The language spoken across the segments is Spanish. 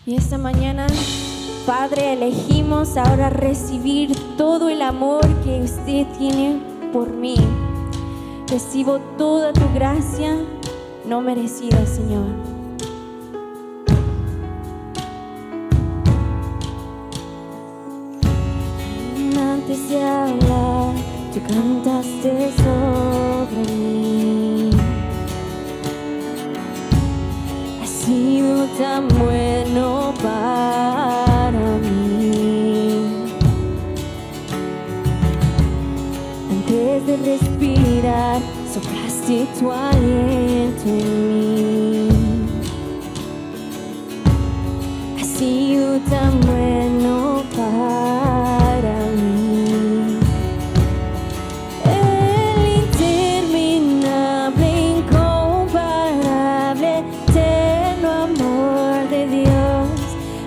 Y esta mañana, Padre, elegimos ahora recibir todo el amor que usted tiene por mí. Recibo toda tu gracia no merecida, Señor. Antes de hablar, tú cantaste sobre mí. Has sido tan bueno para mí. Antes de respirar, soplaste tu aliento en mí. Has sido tan bueno para mí. El interminable, incomparable, eterno amor de Dios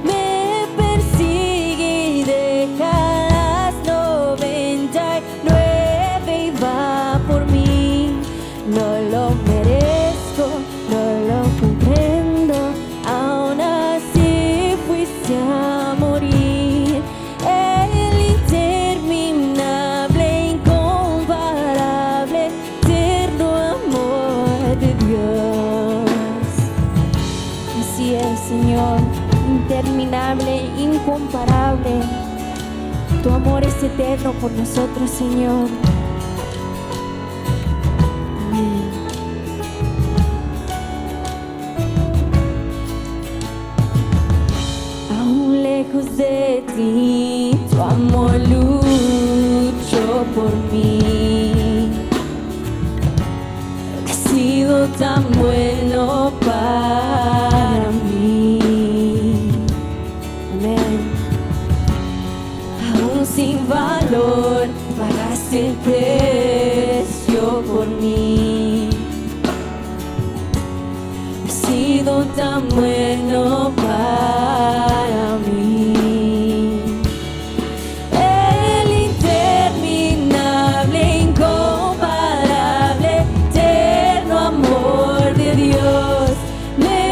me persigue y deja las 99 y va por mí. No lo merezco, no lo comprendo, aún así fuiste a morir. El interminable, incomparable, eterno amor de Dios. Así es, Señor, interminable, incomparable. Tu amor es eterno por nosotros, Señor. Amén. Aún lejos de ti, tu amor luchó por mí. Has sido tan bueno para mí. Amén. Aún sin valor, pagaste el precio por mí. Has sido tan bueno para mí. El interminable, incomparable, eterno amor de Dios me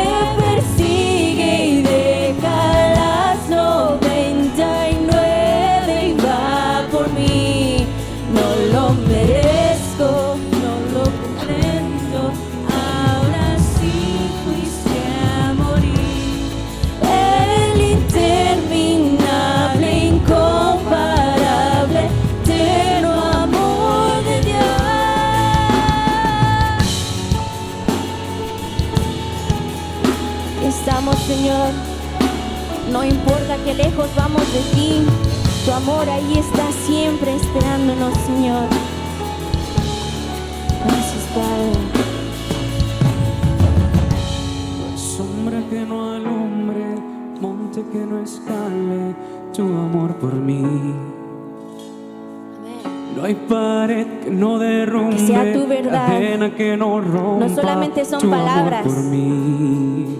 persigue y deja las 99 y va por mí. No lo merezco, no lo comprendo, aún así fuiste a morir. El interminable, incomparable, eterno amor de Dios. Estamos, Señor, no importa que lejos vamos de ti, tu amor ahí está siempre esperándonos, Señor. Gracias, Padre. No hay sombra que no alumbre, monte que no escale tu amor por mí. No hay pared que no derrumbe, Que sea tu verdad. cadena que no rompa, No solamente son tu palabras. amor por mí.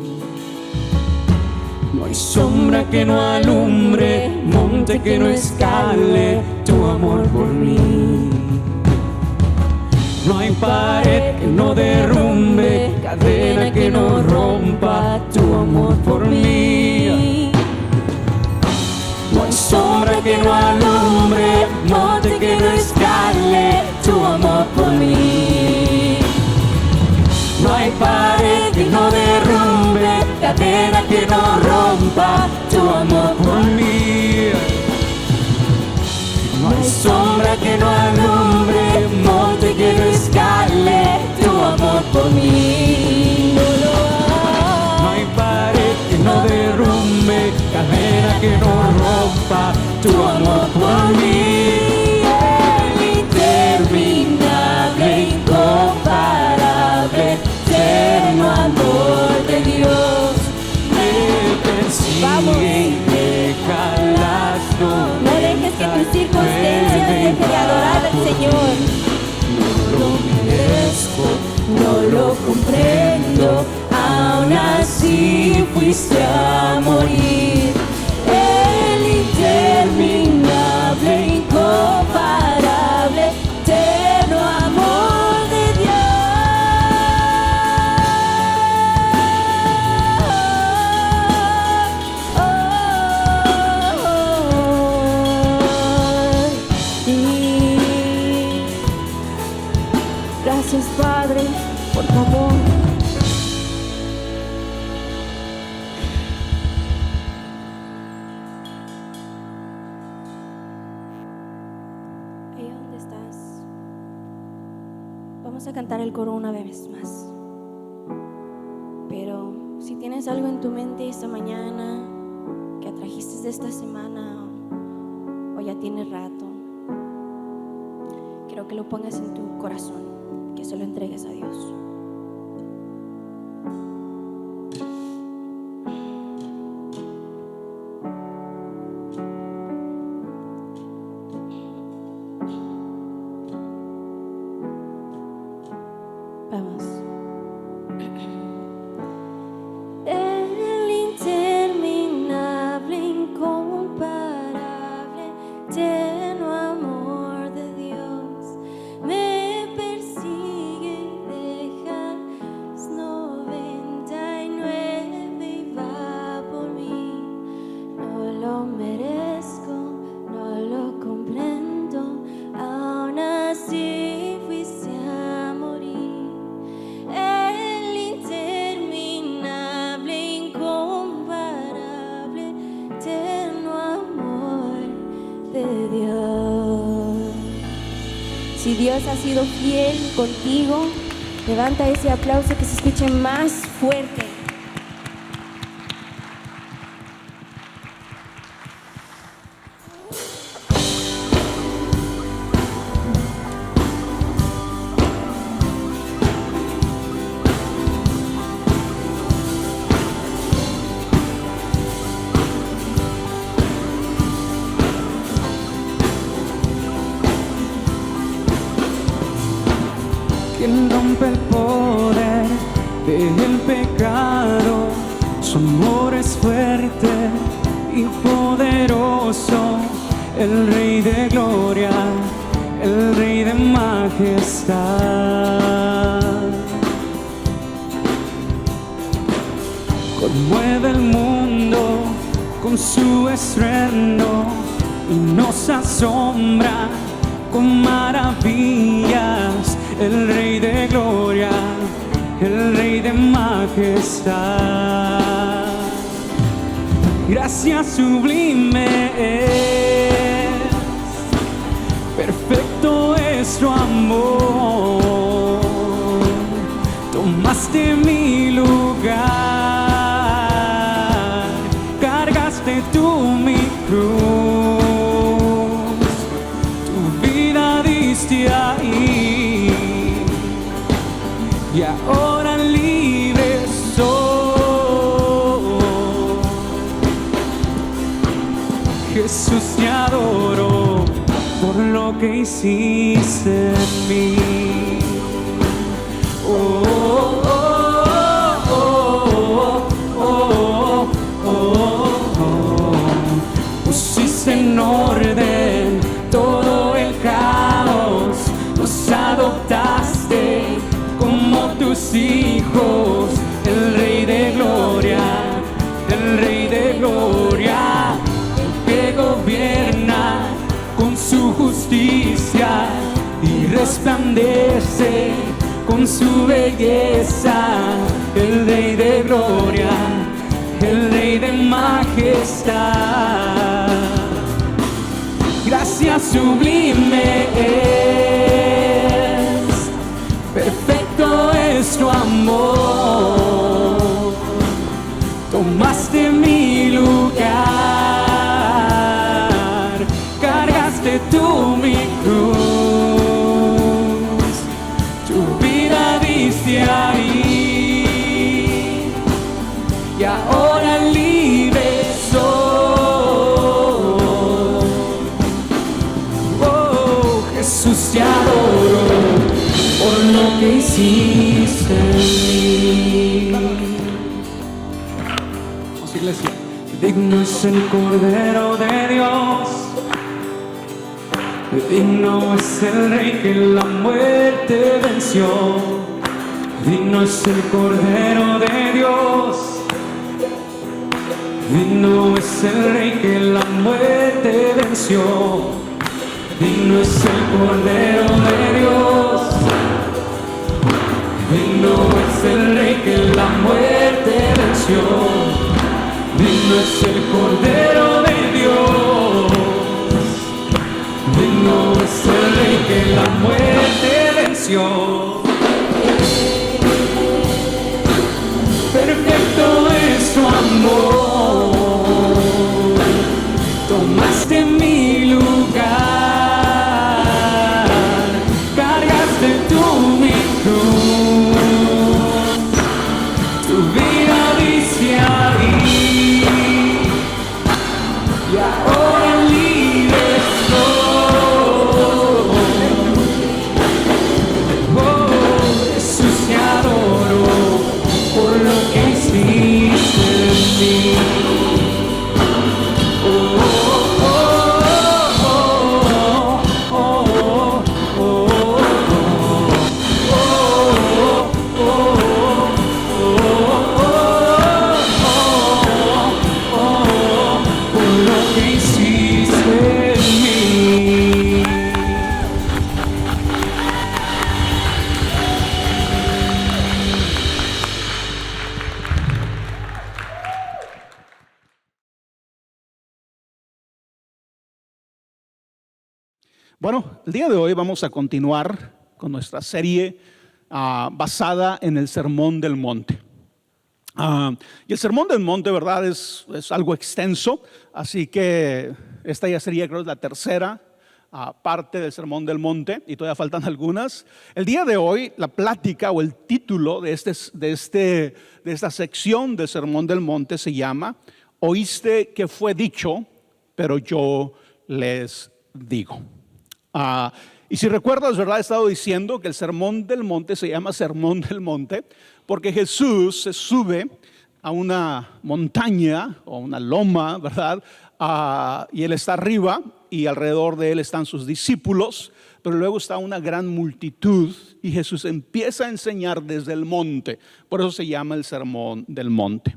No hay sombra que no alumbre, monte que no escale tu amor por mí. No hay pared que no derrumbe, cadena que no rompa tu amor por mí. No hay sombra que no alumbre, monte que no escale tu amor por mí. No hay pared que no derrumbe, cadena que no rompa tu amor por mí. No hay sombra que no alumbre, monte que no escale tu amor por mí. No hay pared que no derrumbe, cadena que no rompa tu amor por mí. El interminable, incomparable, eterno amor de Dios me persigue y deja las No dejes que tus circunstancias dejen de adorar al Señor. No lo merezco, no lo comprendo, aún así fuiste a morir. El interminable, incomparable, eterno amor de Dios. Gracias, Padre, por tu amor. Ahí donde estás, vamos a cantar el coro una vez más. Pero si tienes algo en tu mente esta mañana que trajiste de esta semana o ya tienes rato, quiero que lo pongas en tu corazón, que se lo entregues a Dios. Vamos. El interminable, incomparable, eterno amor de Dios me persigue y deja los 99 y va por mí. No lo merezco, no lo comprendo, aún así fuiste a morir. El interminable, incomparable, eterno amor de Dios. Si Dios ha sido fiel contigo, levanta ese aplauso que se escuche más fuerte. Quien rompe el poder del pecado, su amor es fuerte y poderoso, el Rey de gloria, el Rey de majestad. Conmueve el mundo con su estruendo y nos asombra con maravillas, el Rey de gloria, el Rey de majestad. Gracia sublime es, perfecto es tu amor, tomaste mi lugar, cargaste tú mi cruz, tu vida diste ahí, y ahora libre soy. Jesús, te adoro por lo que hiciste en mí. Oh, oh, oh, oh, oh, oh, oh. Pusiste en orden todo el caos, nos adoptaste como tus hijos, el Rey de gloria, el Rey de gloria, el que gobierna con su justicia y resplandece con su belleza, el Rey de gloria, el Rey de majestad. Gracia sublime es, perfecto es tu amor, tomaste mi lugar, cargaste tú mi cruz, tu vida diste ahí, y ahora libre soy. Oh, Jesús, te adoro por lo que hiciste en mí. Vamos, iglesia. Digno es el Cordero de Dios, digno es el Rey que la muerte venció, digno es el Cordero de Dios, digno es el Rey que la muerte venció, digno es el Cordero de Dios, venció. Digno es el Cordero de Dios, digno es el Rey que la muerte venció. Perfecto es tu amor, tomaste mi lugar, cargaste tú mi cruz, tu vida diste ahí, y ahora libre soy. Oh, Jesús, te adoro por lo que hiciste en mí. Bueno, el día de hoy vamos a continuar con nuestra serie basada en el Sermón del Monte. Y el Sermón del Monte, ¿verdad? Es algo extenso, así que esta ya sería, creo, la tercera parte del Sermón del Monte, y todavía faltan algunas. El día de hoy, la plática o el título de esta sección del Sermón del Monte se llama "Oíste que fue dicho, pero yo les digo". Y si recuerdas, ¿verdad? He estado diciendo que el Sermón del Monte se llama Sermón del Monte porque Jesús se sube a una montaña o una loma, ¿verdad? Y Él está arriba y alrededor de Él están sus discípulos, pero luego está una gran multitud y Jesús empieza a enseñar desde el monte. Por eso se llama el Sermón del Monte.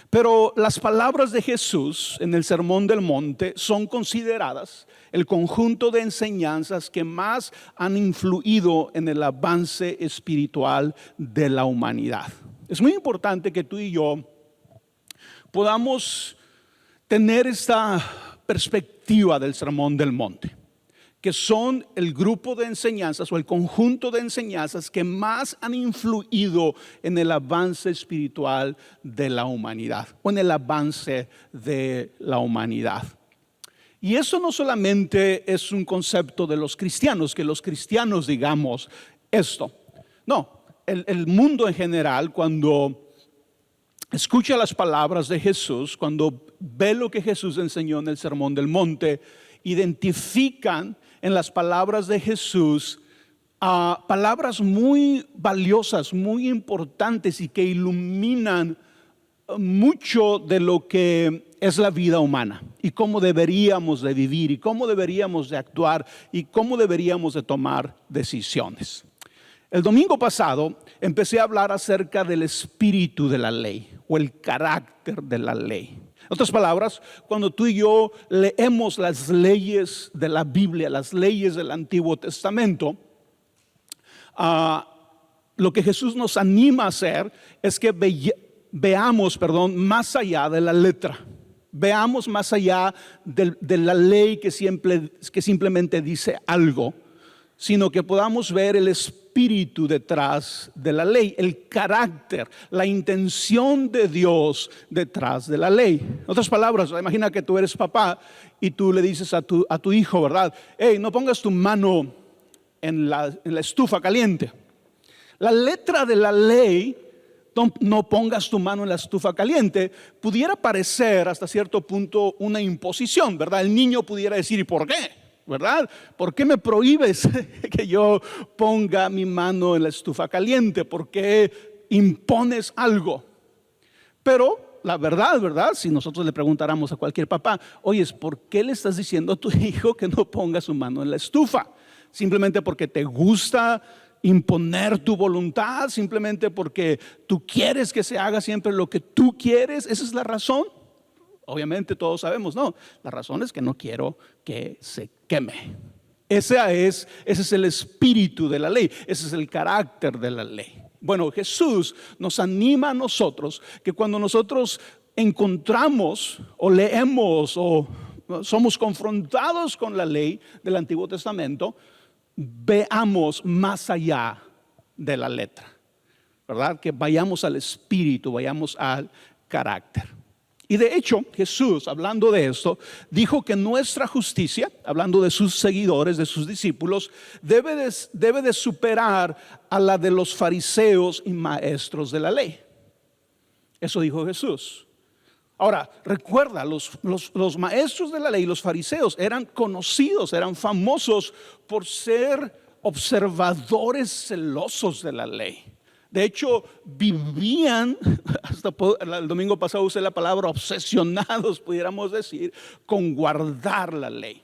Pero las palabras de Jesús en el Sermón del Monte son consideradas el conjunto de enseñanzas que más han influido en el avance espiritual de la humanidad. Es muy importante que tú y yo podamos tener esta perspectiva del Sermón del Monte, que son el grupo de enseñanzas o el conjunto de enseñanzas que más han influido en el avance espiritual de la humanidad o en el avance de la humanidad. Y eso no solamente es un concepto de los cristianos, que los cristianos digamos esto. No, el mundo en general, cuando escucha las palabras de Jesús, cuando ve lo que Jesús enseñó en el Sermón del Monte, identifican en las palabras de Jesús palabras muy valiosas, muy importantes y que iluminan mucho de lo que es la vida humana y cómo deberíamos de vivir y cómo deberíamos de actuar y cómo deberíamos de tomar decisiones. El domingo pasado empecé a hablar acerca del espíritu de la ley o el carácter de la ley. En otras palabras, cuando tú y yo leemos las leyes de la Biblia, las leyes del Antiguo Testamento, lo que Jesús nos anima a hacer es que veamos más allá de la letra. Veamos más allá de la ley que simplemente dice algo, sino que podamos ver el espíritu detrás de la ley, el carácter, la intención de Dios detrás de la ley. En otras palabras, imagina que tú eres papá y tú le dices a tu hijo, ¿verdad? Hey, no pongas tu mano en la estufa caliente. La letra de la ley, no pongas tu mano en la estufa caliente, pudiera parecer hasta cierto punto una imposición, ¿verdad? El niño pudiera decir, ¿y por qué? ¿Verdad? ¿Por qué me prohíbes que yo ponga mi mano en la estufa caliente? ¿Por qué impones algo? Pero la verdad, ¿verdad? Si nosotros le preguntáramos a cualquier papá, oye, ¿por qué le estás diciendo a tu hijo que no ponga su mano en la estufa? ¿Simplemente porque te gusta imponer tu voluntad? ¿Simplemente porque tú quieres que se haga siempre lo que tú quieres? ¿Esa es la razón? Obviamente todos sabemos, no, la razón es que no quiero que se queme. Ese es el espíritu de la ley, ese es el carácter de la ley. Bueno, Jesús nos anima a nosotros que cuando nosotros encontramos o leemos o somos confrontados con la ley del Antiguo Testamento, veamos más allá de la letra, ¿verdad? Que vayamos al espíritu, vayamos al carácter. Y de hecho, Jesús, hablando de esto, dijo que nuestra justicia, hablando de sus seguidores, de sus discípulos, debe de superar a la de los fariseos y maestros de la ley. Eso dijo Jesús. Ahora, recuerda, los maestros de la ley, los fariseos, eran conocidos, eran famosos por ser observadores celosos de la ley. De hecho, vivían, hasta el domingo pasado usé la palabra obsesionados, pudiéramos decir, con guardar la ley.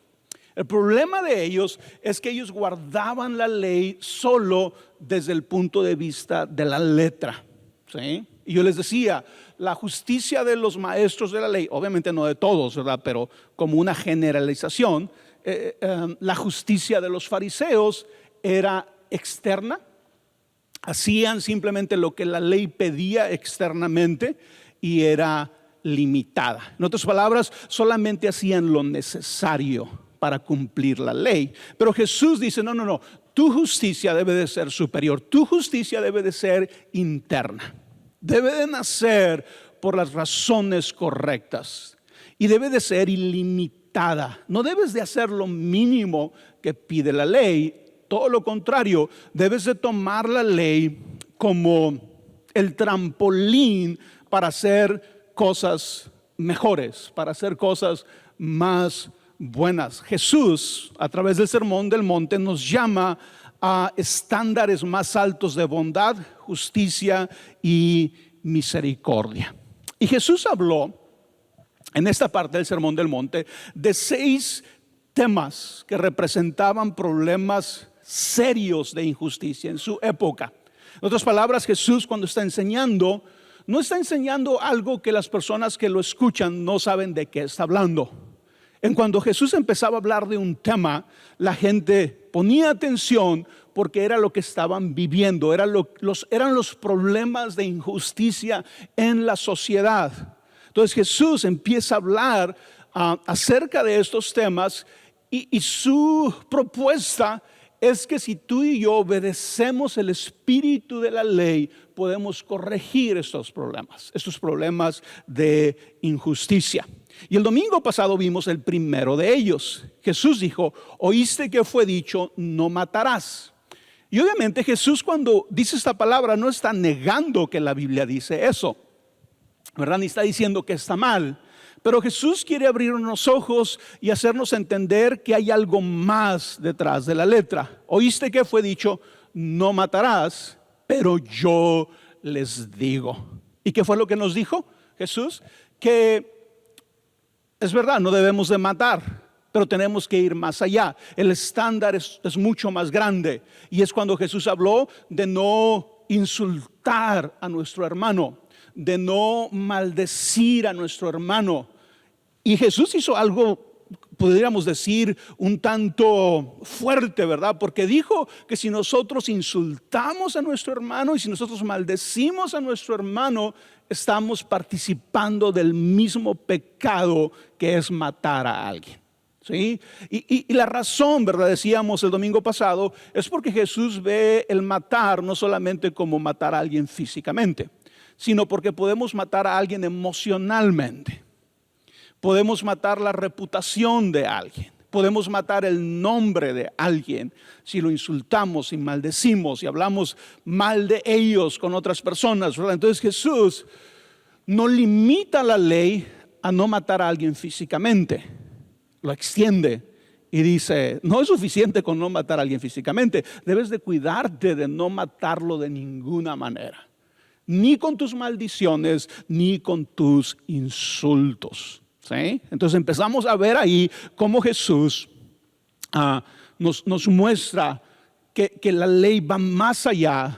El problema de ellos es que ellos guardaban la ley solo desde el punto de vista de la letra, ¿sí? Y yo les decía, la justicia de los maestros de la ley, obviamente no de todos, ¿verdad? Pero como una generalización, la justicia de los fariseos era externa. Hacían simplemente lo que la ley pedía externamente y era limitada. En otras palabras, solamente hacían lo necesario para cumplir la ley. Pero Jesús dice, no, tu justicia debe de ser superior, tu justicia debe de ser interna. Debe de nacer por las razones correctas y debe de ser ilimitada. No debes de hacer lo mínimo que pide la ley. Todo lo contrario, debes de tomar la ley como el trampolín para hacer cosas mejores, para hacer cosas más buenas. Jesús, a través del Sermón del Monte, nos llama a estándares más altos de bondad, justicia y misericordia. Y Jesús habló en esta parte del Sermón del Monte de 6 temas que representaban problemas serios de injusticia en su época. En otras palabras, Jesús, cuando está enseñando, no está enseñando algo que las personas que lo escuchan no saben de qué está hablando. En cuando Jesús empezaba a hablar de un tema, la gente ponía atención porque era lo que estaban viviendo, eran los problemas de injusticia en la sociedad. Entonces Jesús empieza a hablar acerca de estos temas y su propuesta es que si tú y yo obedecemos el espíritu de la ley, podemos corregir estos problemas de injusticia. Y el domingo pasado vimos el primero de ellos. Jesús dijo, oíste que fue dicho, no matarás. Y obviamente Jesús, cuando dice esta palabra, no está negando que la Biblia dice eso, ¿verdad? Ni está diciendo que está mal. Pero Jesús quiere abrirnos los ojos y hacernos entender que hay algo más detrás de la letra. Oíste que fue dicho, no matarás, pero yo les digo. ¿Y qué fue lo que nos dijo Jesús? Que es verdad, no debemos de matar, pero tenemos que ir más allá. El estándar es mucho más grande. Y es cuando Jesús habló de no insultar a nuestro hermano, de no maldecir a nuestro hermano. Y Jesús hizo algo, podríamos decir, un tanto fuerte, ¿verdad? Porque dijo que si nosotros insultamos a nuestro hermano y si nosotros maldecimos a nuestro hermano, estamos participando del mismo pecado que es matar a alguien. ¿Sí? Y la razón, ¿verdad? Decíamos el domingo pasado, es porque Jesús ve el matar no solamente como matar a alguien físicamente, sino porque podemos matar a alguien emocionalmente. Podemos matar la reputación de alguien. Podemos matar el nombre de alguien si lo insultamos y maldecimos y hablamos mal de ellos con otras personas, ¿verdad? Entonces Jesús no limita la ley a no matar a alguien físicamente. Lo extiende y dice, no es suficiente con no matar a alguien físicamente. Debes de cuidarte de no matarlo de ninguna manera. Ni con tus maldiciones, ni con tus insultos. ¿Sí? Entonces empezamos a ver ahí cómo Jesús nos muestra que la ley va más allá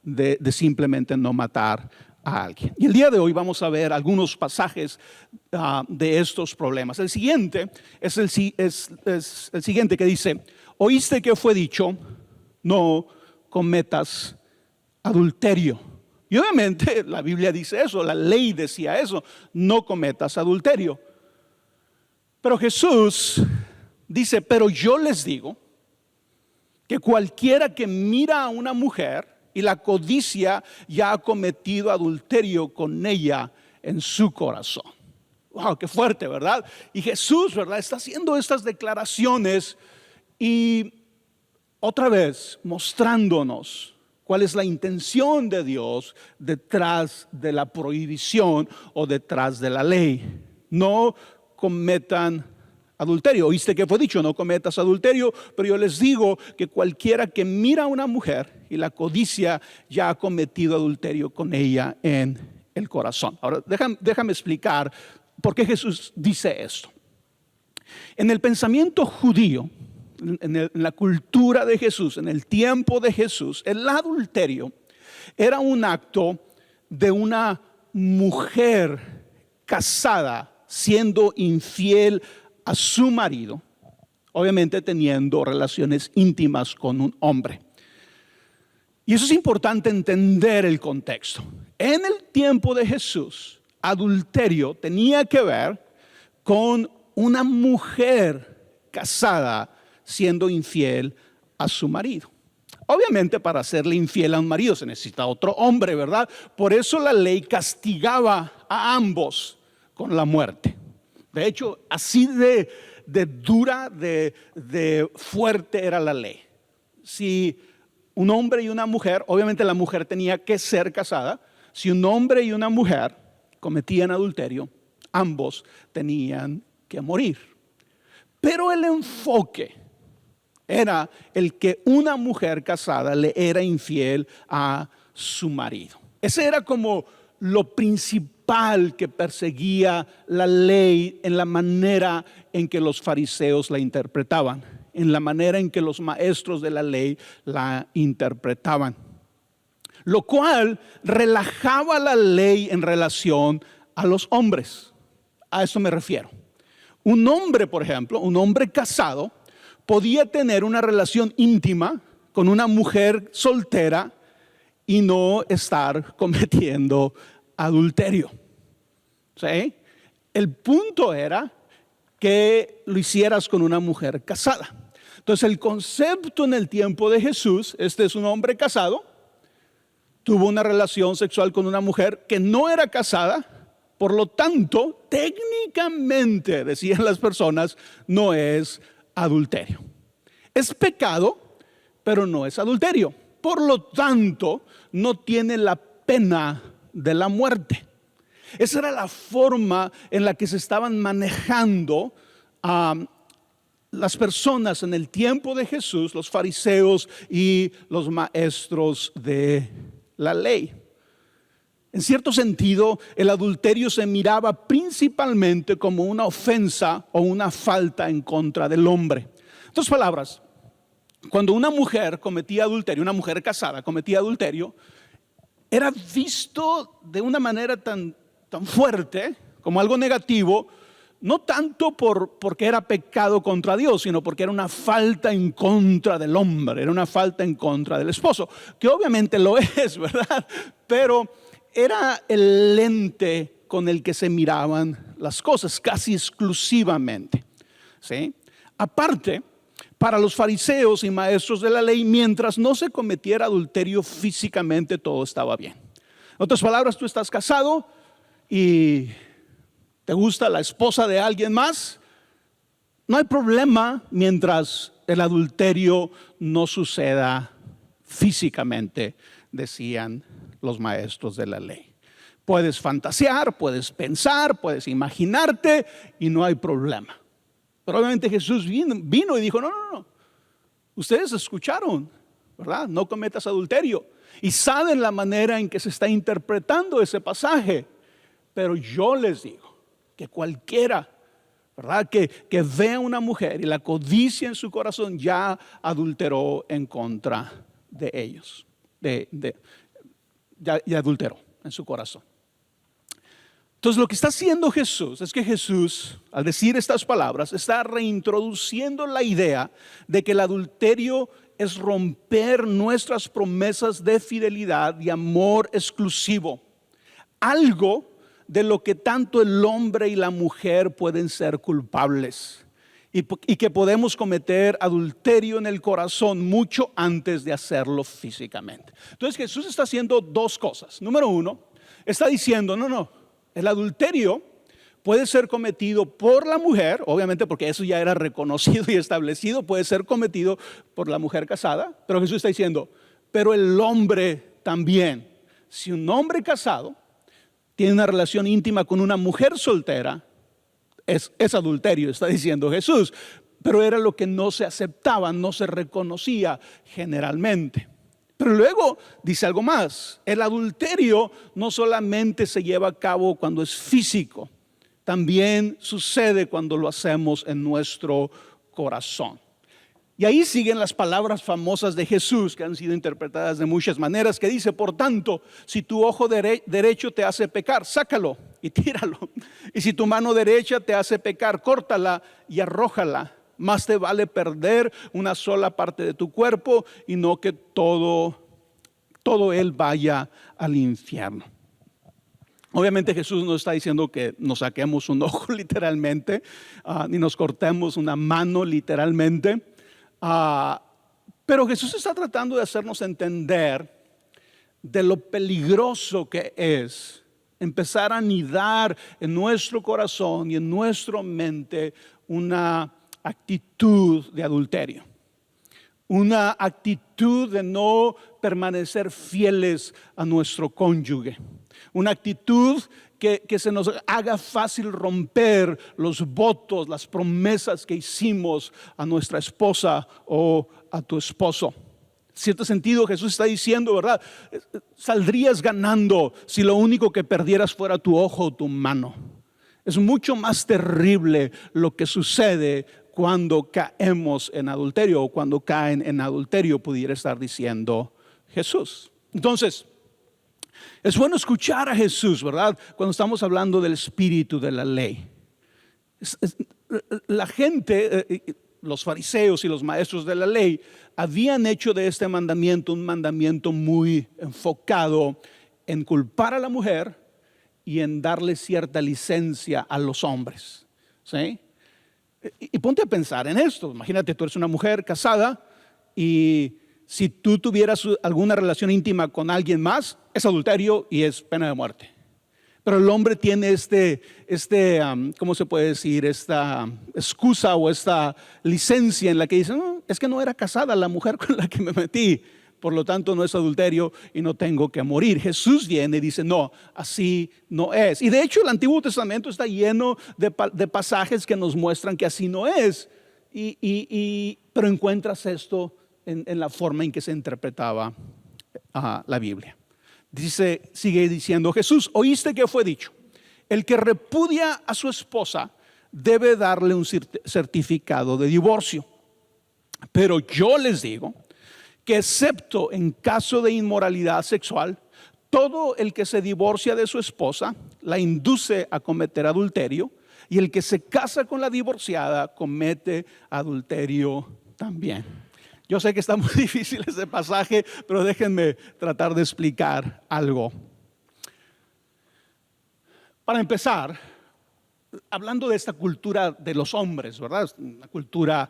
de simplemente no matar a alguien. Y el día de hoy vamos a ver algunos pasajes de estos problemas. El siguiente es el siguiente que dice, oíste que fue dicho, no cometas adulterio. Y obviamente la Biblia dice eso, la ley decía eso, no cometas adulterio. Pero Jesús dice, pero yo les digo que cualquiera que mira a una mujer y la codicia ya ha cometido adulterio con ella en su corazón. Wow, qué fuerte, ¿verdad? Y Jesús, ¿verdad?, está haciendo estas declaraciones y otra vez mostrándonos cuál es la intención de Dios detrás de la prohibición o detrás de la ley. No cometan adulterio. Oíste que fue dicho, no cometas adulterio, pero yo les digo que cualquiera que mira a una mujer y la codicia ya ha cometido adulterio con ella en el corazón. Ahora, déjame explicar por qué Jesús dice esto. En el pensamiento judío, en la cultura de Jesús, en el tiempo de Jesús, el adulterio era un acto de una mujer casada siendo infiel a su marido, obviamente teniendo relaciones íntimas con un hombre. Y eso es importante entender el contexto. En el tiempo de Jesús, adulterio tenía que ver con una mujer casada siendo infiel a su marido. Obviamente para hacerle infiel a un marido se necesita otro hombre, ¿verdad? Por eso la ley castigaba a ambos con la muerte. De hecho, así de dura, de fuerte era la ley. Si un hombre y una mujer, obviamente la mujer tenía que ser casada, si un hombre y una mujer cometían adulterio, ambos tenían que morir. Pero el enfoque era el que una mujer casada le era infiel a su marido. Ese era como lo principal que perseguía la ley en la manera en que los fariseos la interpretaban, en la manera en que los maestros de la ley la interpretaban. Lo cual relajaba la ley en relación a los hombres. A eso me refiero. Un hombre, por ejemplo, un hombre casado, podía tener una relación íntima con una mujer soltera y no estar cometiendo adulterio. ¿Sí? El punto era que lo hicieras con una mujer casada. Entonces el concepto en el tiempo de Jesús, este es un hombre casado, tuvo una relación sexual con una mujer que no era casada, por lo tanto, técnicamente, decían las personas, no es adulterio. Es pecado, pero no es adulterio. Por lo tanto, no tiene la pena de la muerte. Esa era la forma en la que se estaban manejando las personas en el tiempo de Jesús, los fariseos y los maestros de la ley. En cierto sentido, el adulterio se miraba principalmente como una ofensa o una falta en contra del hombre. En otras palabras, cuando una mujer cometía adulterio, una mujer casada cometía adulterio, era visto de una manera tan fuerte como algo negativo, no tanto porque era pecado contra Dios, sino porque era una falta en contra del hombre, era una falta en contra del esposo, que obviamente lo es, ¿verdad? Pero era el lente con el que se miraban las cosas, casi exclusivamente, ¿sí? Aparte, para los fariseos y maestros de la ley, mientras no se cometiera adulterio físicamente, todo estaba bien. En otras palabras, tú estás casado y te gusta la esposa de alguien más, no hay problema mientras el adulterio no suceda físicamente, decían los maestros de la ley. Puedes fantasear, puedes pensar, puedes imaginarte y no hay problema. Pero obviamente Jesús vino y dijo, no, ustedes escucharon, ¿verdad? No cometas adulterio. Y saben la manera en que se está interpretando ese pasaje. Pero yo les digo que cualquiera, ¿verdad?, que vea a una mujer y la codicia en su corazón, ya adulteró en contra de ellos. Ya adulteró en su corazón. Entonces lo que está haciendo Jesús es que Jesús, al decir estas palabras, está reintroduciendo la idea de que el adulterio es romper nuestras promesas de fidelidad y amor exclusivo. Algo de lo que tanto el hombre y la mujer pueden ser culpables. Y que podemos cometer adulterio en el corazón mucho antes de hacerlo físicamente. Entonces Jesús está haciendo dos cosas. Número uno, está diciendo, no, el adulterio puede ser cometido por la mujer, obviamente porque eso ya era reconocido y establecido, puede ser cometido por la mujer casada, pero Jesús está diciendo, pero el hombre también. Si un hombre casado tiene una relación íntima con una mujer soltera, es adulterio, está diciendo Jesús, pero era lo que no se aceptaba, no se reconocía generalmente. Pero luego dice algo más, el adulterio no solamente se lleva a cabo cuando es físico, también sucede cuando lo hacemos en nuestro corazón. Y ahí siguen las palabras famosas de Jesús que han sido interpretadas de muchas maneras, que dice, por tanto, si tu ojo derecho te hace pecar, sácalo y tíralo. Y si tu mano derecha te hace pecar, córtala y arrójala. Más te vale perder una sola parte de tu cuerpo y no que todo él vaya al infierno. Obviamente Jesús no está diciendo que nos saquemos un ojo literalmente, ni nos cortemos una mano literalmente. Pero Jesús está tratando de hacernos entender de lo peligroso que es empezar a anidar en nuestro corazón y en nuestra mente una actitud de adulterio. Una actitud de no permanecer fieles a nuestro cónyuge. Una actitud que se nos haga fácil romper los votos, las promesas que hicimos a nuestra esposa o a tu esposo. En cierto sentido, Jesús está diciendo, ¿verdad? Saldrías ganando si lo único que perdieras fuera tu ojo o tu mano. Es mucho más terrible lo que sucede cuando caemos en adulterio o cuando caen en adulterio, pudiera estar diciendo Jesús. Entonces, es bueno escuchar a Jesús, ¿verdad? Cuando estamos hablando del espíritu de la ley. La gente, los fariseos y los maestros de la ley, habían hecho de este mandamiento un mandamiento muy enfocado en culpar a la mujer y en darle cierta licencia a los hombres. ¿Sí? Y ponte a pensar en esto. Imagínate, tú eres una mujer casada y si tú tuvieras alguna relación íntima con alguien más, es adulterio y es pena de muerte. Pero el hombre tiene ¿cómo se puede decir? Esta excusa o esta licencia en la que dice, no, es que no era casada la mujer con la que me metí, por lo tanto no es adulterio y no tengo que morir. Jesús viene y dice, no, así no es. Y de hecho el Antiguo Testamento está lleno de pasajes que nos muestran que así no es. Pero encuentras esto en la forma en que se interpretaba la Biblia. Sigue diciendo Jesús, ¿oíste que fue dicho? El que repudia a su esposa debe darle un certificado de divorcio. Pero yo les digo que excepto en caso de inmoralidad sexual, todo el que se divorcia de su esposa la induce a cometer adulterio, y el que se casa con la divorciada comete adulterio también. Yo sé que está muy difícil ese pasaje, pero déjenme tratar de explicar algo. Para empezar, hablando de esta cultura de los hombres, ¿verdad? Una cultura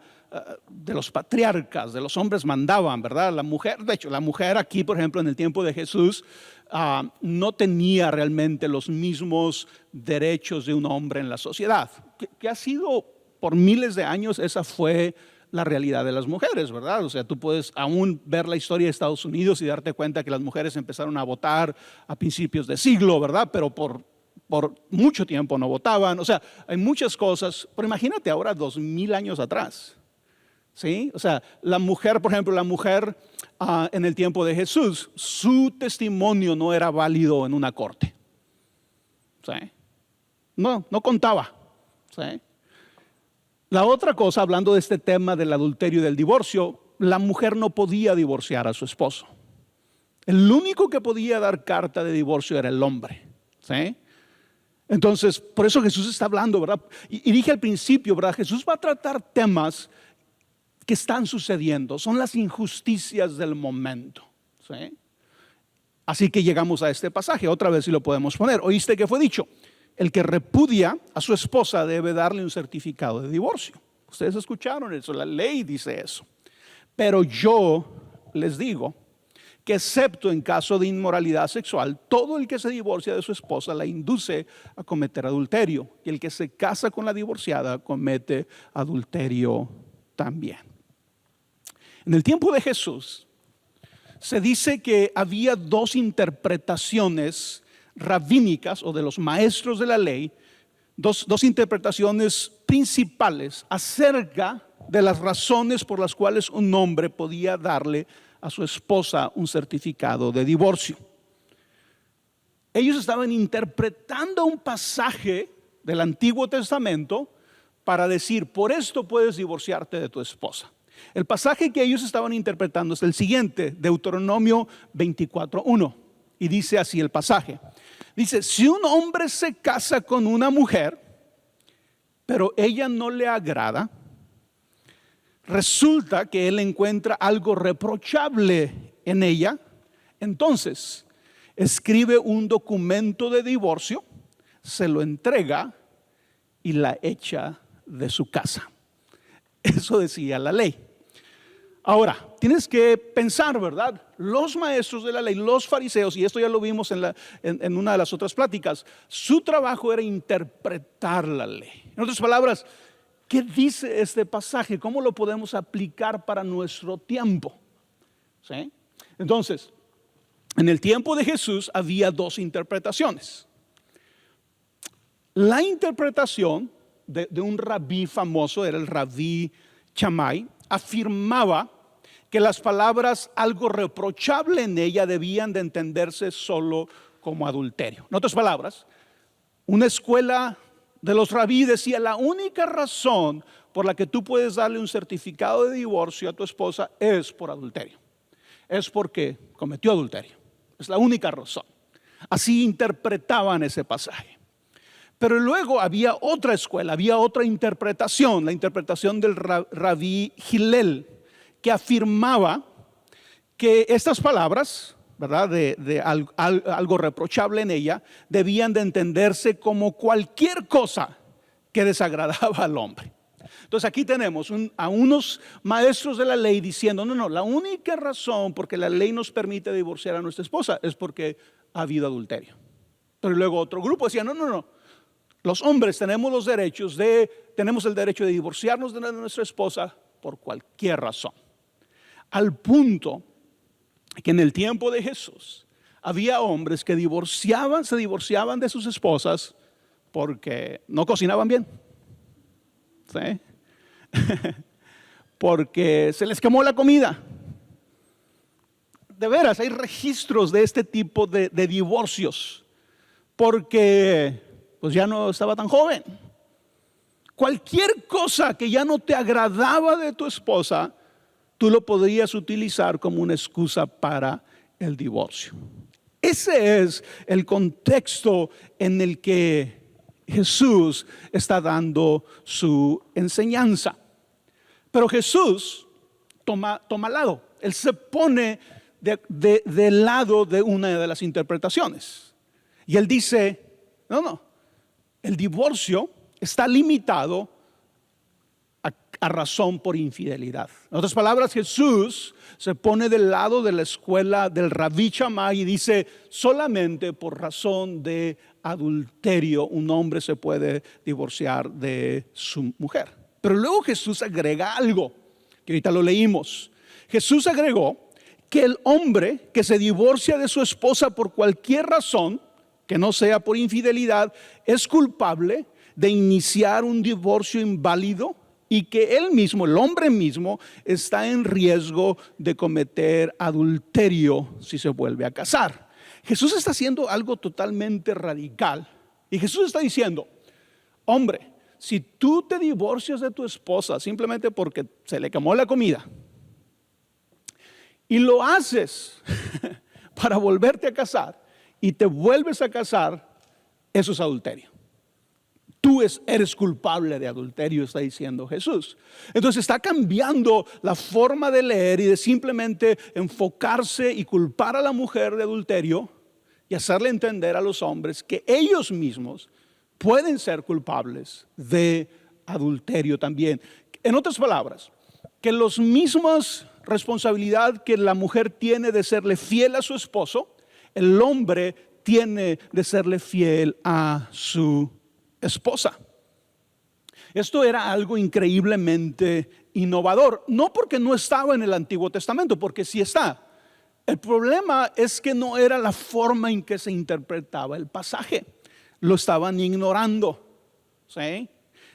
de los patriarcas, de los hombres mandaban, ¿verdad? La mujer, de hecho, la mujer aquí, por ejemplo, en el tiempo de Jesús, no tenía realmente los mismos derechos de un hombre en la sociedad. Que ha sido por miles de años, esa fue la realidad de las mujeres, ¿verdad? O sea, tú puedes aún ver la historia de Estados Unidos y darte cuenta que las mujeres empezaron a votar a principios de siglo, ¿verdad? Pero por mucho tiempo no votaban. O sea, hay muchas cosas, pero imagínate ahora 2000 años atrás, ¿sí? O sea, la mujer, por ejemplo, en el tiempo de Jesús, su testimonio no era válido en una corte, ¿sí? No contaba, ¿sí? La otra cosa, hablando de este tema del adulterio y del divorcio, la mujer no podía divorciar a su esposo. El único que podía dar carta de divorcio era el hombre, ¿sí? Entonces, por eso Jesús está hablando, ¿verdad? Y dije al principio, ¿verdad? Jesús va a tratar temas que están sucediendo, son las injusticias del momento, ¿sí? Así que llegamos a este pasaje, otra vez si lo podemos poner. ¿Oíste que fue dicho? El que repudia a su esposa debe darle un certificado de divorcio. Ustedes escucharon eso, la ley dice eso. Pero yo les digo que excepto en caso de inmoralidad sexual, todo el que se divorcia de su esposa la induce a cometer adulterio. Y el que se casa con la divorciada comete adulterio también. En el tiempo de Jesús se dice que había dos interpretaciones rabínicas o de los maestros de la ley, dos interpretaciones principales acerca de las razones por las cuales un hombre podía darle a su esposa un certificado de divorcio. Ellos estaban interpretando un pasaje del Antiguo Testamento para decir, por esto puedes divorciarte de tu esposa. El pasaje que ellos estaban interpretando es el siguiente, Deuteronomio 24:1, y dice así el pasaje. Dice, si un hombre se casa con una mujer, pero ella no le agrada, resulta que él encuentra algo reprochable en ella, entonces escribe un documento de divorcio, se lo entrega y la echa de su casa. Eso decía la ley. Ahora, tienes que pensar, ¿verdad? Los maestros de la ley, los fariseos, y esto ya lo vimos en una de las otras pláticas, su trabajo era interpretar la ley. En otras palabras, ¿qué dice este pasaje? ¿Cómo lo podemos aplicar para nuestro tiempo? ¿Sí? Entonces, en el tiempo de Jesús había dos interpretaciones. La interpretación de un rabí famoso, era el rabí Shammai, afirmaba que las palabras algo reprochable en ella debían de entenderse solo como adulterio. En otras palabras, una escuela de los rabí decía, la única razón por la que tú puedes darle un certificado de divorcio a tu esposa es por adulterio. Es porque cometió adulterio. Es la única razón. Así interpretaban ese pasaje. Pero luego había otra escuela, había otra interpretación, la interpretación del rabí Hillel, que afirmaba que estas palabras, ¿verdad? De algo reprochable en ella, debían de entenderse como cualquier cosa que desagradaba al hombre. Entonces aquí tenemos a unos maestros de la ley diciendo, no, la única razón por que la ley nos permite divorciar a nuestra esposa es porque ha habido adulterio. Pero luego otro grupo decía, no. Los hombres tenemos el derecho de divorciarnos de nuestra esposa por cualquier razón. Al punto que en el tiempo de Jesús había hombres que se divorciaban de sus esposas porque no cocinaban bien. ¿Sí? Porque se les quemó la comida. De veras, hay registros de este tipo de divorcios porque pues ya no estaba tan joven. Cualquier cosa que ya no te agradaba de tu esposa, tú lo podrías utilizar como una excusa para el divorcio. Ese es el contexto en el que Jesús está dando su enseñanza. Pero Jesús toma lado. Él se pone del lado de una de las interpretaciones. Y él dice, no. El divorcio está limitado a razón por infidelidad. En otras palabras, Jesús se pone del lado de la escuela del rabí Shammai y dice, solamente por razón de adulterio un hombre se puede divorciar de su mujer. Pero luego Jesús agrega algo, que ahorita lo leímos. Jesús agregó que el hombre que se divorcia de su esposa por cualquier razón, que no sea por infidelidad, es culpable de iniciar un divorcio inválido y que él mismo, el hombre mismo, está en riesgo de cometer adulterio si se vuelve a casar. Jesús está haciendo algo totalmente radical y Jesús está diciendo, hombre, si tú te divorcias de tu esposa simplemente porque se le quemó la comida y lo haces para volverte a casar, y te vuelves a casar, eso es adulterio. Tú eres culpable de adulterio, está diciendo Jesús. Entonces está cambiando la forma de leer y de simplemente enfocarse y culpar a la mujer de adulterio y hacerle entender a los hombres que ellos mismos pueden ser culpables de adulterio también. En otras palabras, que las mismas responsabilidad que la mujer tiene de serle fiel a su esposo, el hombre tiene de serle fiel a su esposa. Esto era algo increíblemente innovador, no porque no estaba en el Antiguo Testamento, porque sí está. El problema es que no era la forma en que se interpretaba el pasaje. Lo estaban ignorando, ¿sí?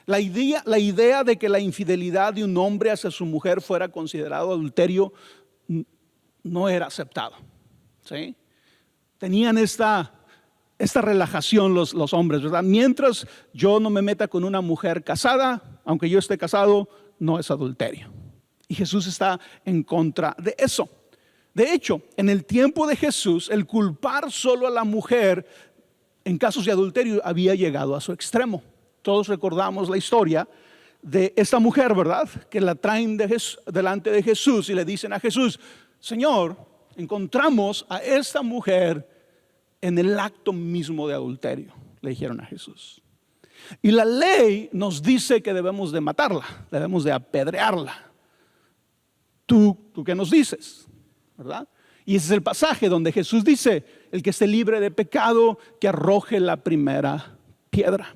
La idea de que la infidelidad de un hombre hacia su mujer fuera considerado adulterio no era aceptado, ¿sí? Tenían esta relajación los hombres, ¿verdad? Mientras yo no me meta con una mujer casada, aunque yo esté casado, no es adulterio. Y Jesús está en contra de eso. De hecho, en el tiempo de Jesús, el culpar solo a la mujer en casos de adulterio había llegado a su extremo. Todos recordamos la historia de esta mujer, ¿verdad? Que la traen delante de Jesús y le dicen a Jesús: Señor, encontramos a esta mujer en el acto mismo de adulterio, le dijeron a Jesús. Y la ley nos dice que debemos de matarla, debemos de apedrearla. ¿Tú qué nos dices? ¿Verdad? Y ese es el pasaje donde Jesús dice: el que esté libre de pecado, que arroje la primera piedra.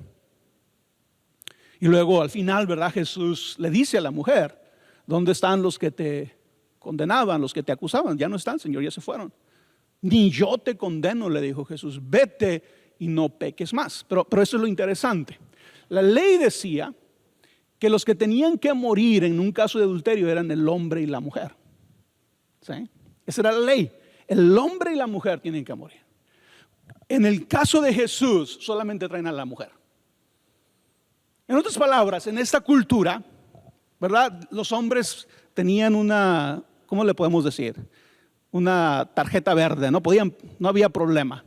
Y luego al final, ¿verdad? Jesús le dice a la mujer: ¿dónde están los que te condenaban, los que te acusaban? Ya no están, Señor, ya se fueron. Ni yo te condeno, le dijo Jesús, vete y no peques más. Pero eso es lo interesante. La ley decía que los que tenían que morir en un caso de adulterio eran el hombre y la mujer, ¿sí? Esa era la ley. El hombre y la mujer tienen que morir. En el caso de Jesús solamente traen a la mujer. En otras palabras, en esta cultura, ¿verdad? Los hombres tenían una, ¿cómo le podemos decir? Una tarjeta verde, no había problema.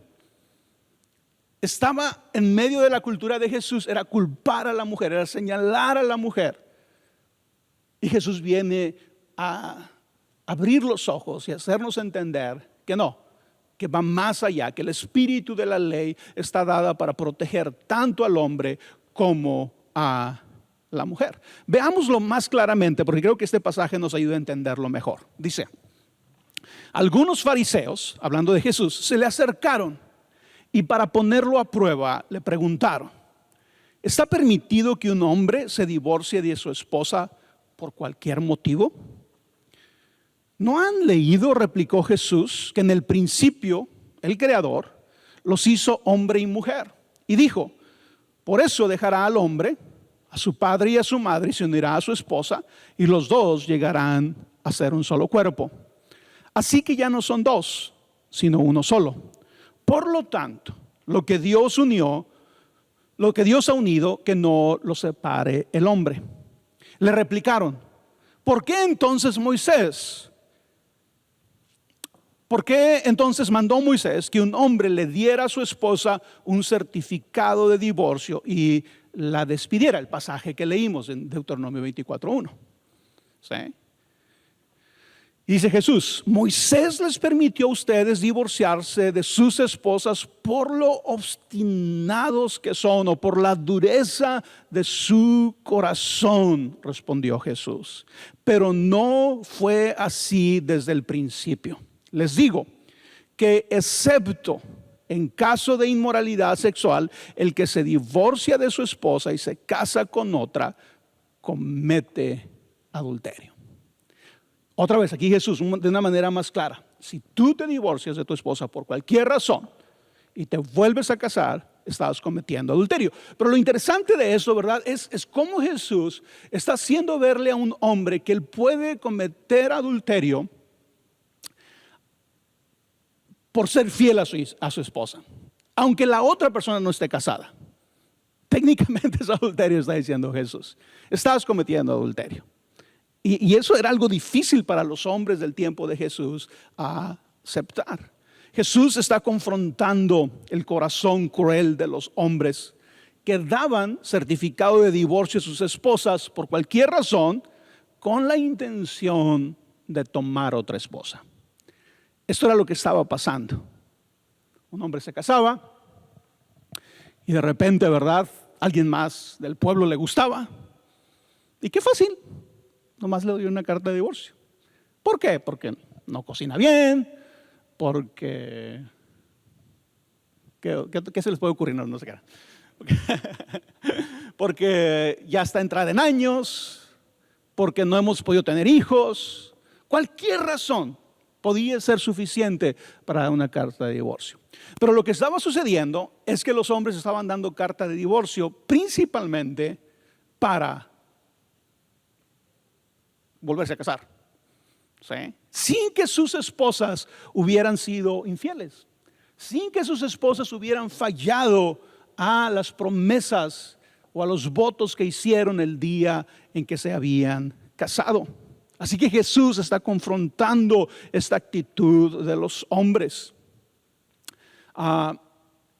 Estaba en medio de la cultura de Jesús, era culpar a la mujer, era señalar a la mujer. Y Jesús viene a abrir los ojos y hacernos entender que no, que va más allá, que el espíritu de la ley está dada para proteger tanto al hombre como a la mujer. Veámoslo más claramente, porque creo que este pasaje nos ayuda a entenderlo mejor. Dice: algunos fariseos, hablando de Jesús, se le acercaron y para ponerlo a prueba le preguntaron: ¿está permitido que un hombre se divorcie de su esposa por cualquier motivo? ¿No han leído, replicó Jesús, que en el principio el Creador los hizo hombre y mujer? Y dijo: por eso dejará al hombre a su padre y a su madre y se unirá a su esposa y los dos llegarán a ser un solo cuerpo. Así que ya no son dos, sino uno solo. Por lo tanto, lo que Dios ha unido, que no lo separe el hombre. Le replicaron: ¿por qué entonces mandó Moisés que un hombre le diera a su esposa un certificado de divorcio y la despidiera? El pasaje que leímos en Deuteronomio 24:1. ¿Sí? Dice Jesús: Moisés les permitió a ustedes divorciarse de sus esposas por lo obstinados que son, o por la dureza de su corazón, respondió Jesús. Pero no fue así desde el principio. Les digo que excepto en caso de inmoralidad sexual, el que se divorcia de su esposa y se casa con otra, comete adulterio. Otra vez, aquí Jesús, de una manera más clara: si tú te divorcias de tu esposa por cualquier razón y te vuelves a casar, estás cometiendo adulterio. Pero lo interesante de eso, ¿verdad? Es cómo Jesús está haciendo verle a un hombre que él puede cometer adulterio por ser fiel a su esposa, aunque la otra persona no esté casada. Técnicamente es adulterio, está diciendo Jesús. Estás cometiendo adulterio. Y eso era algo difícil para los hombres del tiempo de Jesús a aceptar. Jesús está confrontando el corazón cruel de los hombres que daban certificado de divorcio a sus esposas por cualquier razón con la intención de tomar otra esposa. Esto era lo que estaba pasando. Un hombre se casaba y de repente, ¿verdad?, alguien más del pueblo le gustaba. Y qué fácil, nomás le dio una carta de divorcio. ¿Por qué? Porque no cocina bien, porque... ¿Qué se les puede ocurrir? No sé qué. Porque ya está entrada en años, porque no hemos podido tener hijos. Cualquier razón podía ser suficiente para dar una carta de divorcio. Pero lo que estaba sucediendo es que los hombres estaban dando carta de divorcio principalmente para volverse a casar, ¿sí?, sin que sus esposas hubieran sido infieles, sin que sus esposas hubieran fallado a las promesas o a los votos que hicieron el día en que se habían casado. Así que Jesús está confrontando esta actitud de los hombres.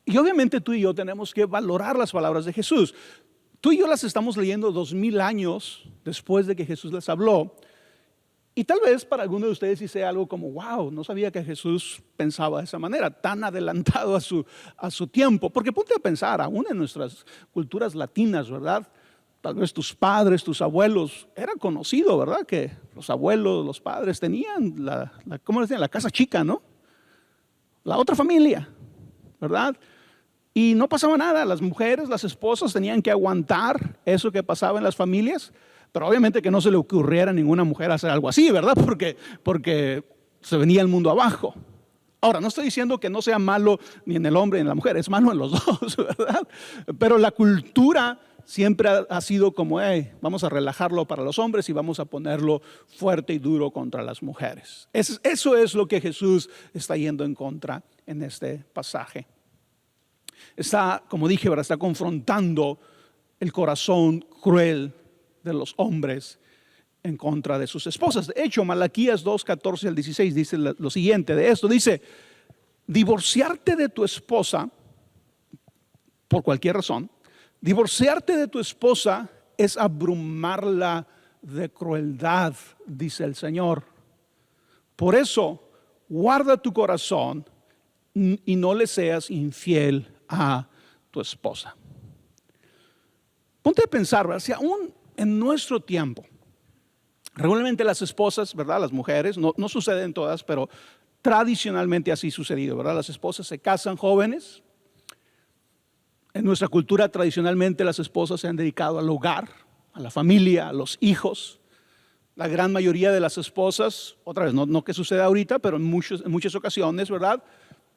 Y obviamente tú y yo tenemos que valorar las palabras de Jesús. Tú y yo las estamos leyendo 2000 años después de que Jesús les habló. Y tal vez para alguno de ustedes sí sea algo como, wow, no sabía que Jesús pensaba de esa manera, tan adelantado a su tiempo. Porque ponte a pensar, aún en nuestras culturas latinas, ¿verdad? Tal vez tus padres, tus abuelos, era conocido, ¿verdad?, que los abuelos, los padres tenían ¿cómo decían? La casa chica, ¿no? La otra familia, ¿verdad? Y no pasaba nada, las mujeres, las esposas tenían que aguantar eso que pasaba en las familias. Pero obviamente que no se le ocurriera a ninguna mujer hacer algo así, ¿verdad? Porque se venía el mundo abajo. Ahora, no estoy diciendo que no sea malo ni en el hombre ni en la mujer, es malo en los dos, ¿verdad? Pero la cultura siempre ha sido como, vamos a relajarlo para los hombres y vamos a ponerlo fuerte y duro contra las mujeres. Eso es lo que Jesús está yendo en contra en este pasaje. Está, como dije, ¿verdad?, está confrontando el corazón cruel de los hombres en contra de sus esposas. De hecho, Malaquías 2, 14 al 16 dice lo siguiente de esto. Dice, divorciarte de tu esposa por cualquier razón, divorciarte de tu esposa es abrumarla de crueldad, dice el Señor. Por eso, guarda tu corazón y no le seas infiel a tu esposa. Ponte a pensar, ¿verdad? Si aún en nuestro tiempo, regularmente las esposas, ¿verdad?, las mujeres, no suceden todas, pero tradicionalmente así ha sucedido, ¿verdad? Las esposas se casan jóvenes. En nuestra cultura tradicionalmente las esposas se han dedicado al hogar, a la familia, a los hijos. La gran mayoría de las esposas, otra vez, no que suceda ahorita, pero en muchas ocasiones, ¿verdad?,